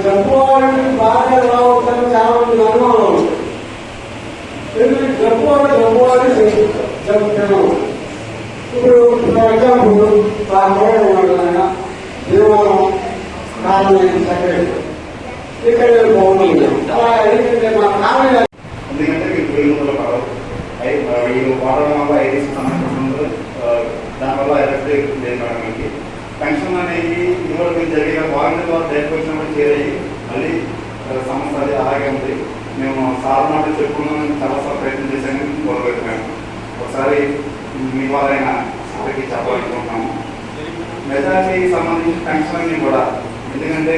చెప్పుకోవాలని బాగా రావడం చాలా మంది అనుమానం ఉంది. చెప్పుకోవాలి చెప్తాను. ఇప్పుడు ఎగ్జాంపుల్ నిర్మాణం కారణం సెక్రటరీ ఇక్కడ బాగుంది. అలా ఎందుకంటే మా కారణం ఎందుకంటే మీకు వెలుగులో వాడడం వల్ల ఐడీసీ సంబంధించిన దానివల్ల ఎలక్ట్రిక్ లేదు మేడం. మీకు పెన్షన్ అనేది ఇదివరకు జరిగే వారంటీ ద్వారా డైరెక్ట్ వచ్చినప్పుడు చేరాయి. మళ్ళీ సమస్య అది అలాగే ఉంది. మేము సార్ మాట చెప్పుకున్నాం, చాలాసార్లు ప్రయత్నం చేశాను, మొదలుపెట్టాము. ఒకసారి మీ వాళ్ళైనా సార్కి చెప్పాలనుకుంటున్నాము. మెజారిటీకి సంబంధించిన పెన్షన్ అన్ని కూడా ఎందుకంటే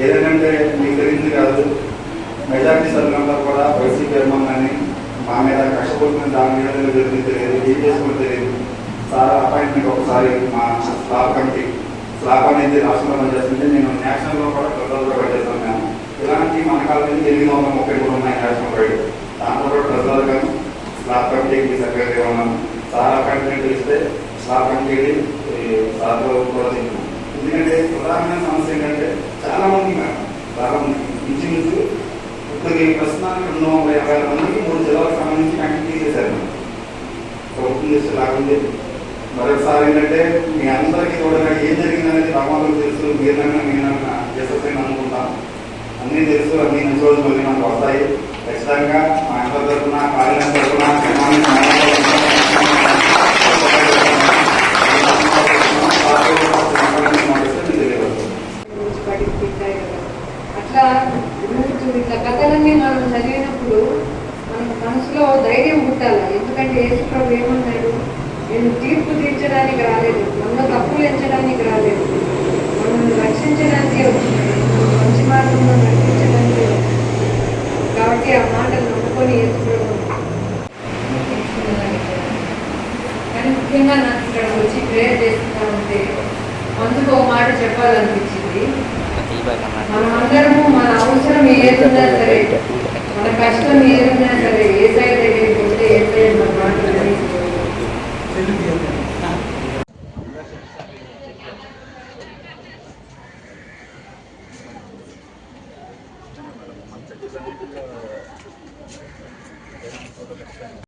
ఏదంటే మీకు తెలిసింది కాదు, మెజారిటీ సభ్యులంతా కూడా వైసీపీ అభిమానాన్ని మా మీద కష్టపడుతున్న దాని మీద జరిగింది తెలియదు, ఏం చేసుకుని తెలియదు. సార్ అపాయింట్మెంట్ ఒకసారి మా స్లాబ్ అనేది రాష్ట్రంలో పనిచేస్తుంటే నేను నేషనల్లో కూడా ట్రెజర్లో పనిచేస్తాను. మేము ఇలాంటి మన కాలం 833 ఉన్నాయి నేషనల్ వైడ్. దాంట్లో కూడా ట్రెజర్ గాను స్లాబ్ కమిటీకి సెక్రటరీ ఉన్నాను. సార్ అపాయింట్మెంట్ ఇస్తే స్లాబ్ కమిటీకి సార్తో కూడా తిన్నాను. ఎందుకంటే ప్రధానమైన సమస్య ఏంటంటే చాలా మంది ఇంచుమించు ఇప్పుడు ప్రస్తుతానికి 256 మందికి 3 జిల్లాలకు సంబంధించి కంటిన్యూ తీసేశారు. ప్రభుత్వం చేస్తే లాగుంది. మరొకసారి ఏంటంటే మీ అందరికీ కూడా ఏం జరిగిందనేది భగవంతుడు తెలుసు. మీరన్నా నేనన్నా చేసేస్తాను అనుకుంటాం. అన్నీ తెలుసు, అన్ని మంచి రోజులు మనకు వస్తాయి. ఖచ్చితంగా మా అందరి తరఫున కార్యాలయం తరఫున అట్లా ఇట్లా కథలన్నీ మనం చదివినప్పుడు మన మనసులో ధైర్యం పుట్టాలి. ఎందుకంటే యేసు ప్రభు ఏమన్నాడు, నేను తీర్పు తీర్చడానికి రాలేదు, నన్ను తప్పులు ఎంచడానికి రాలేదు, మనల్ని రక్షించడానికే వచ్చినాడు, మంచి మార్గంలో రక్షించడానికే వచ్చినాడు. కాబట్టి ఆ మాటలు నమ్ముకొని యేసు ప్రభు. కానీ ముఖ్యంగా నాకు ఇక్కడ వచ్చి ప్రేయర్ చేస్తూ ఉంటే అందుకు ఒక మాట చెప్పాలనిపించింది. మనమందరము మన అవసరం ఏదున్నా సరే, మన కష్టం ఏదున్నా సరే, ఏ సైడ్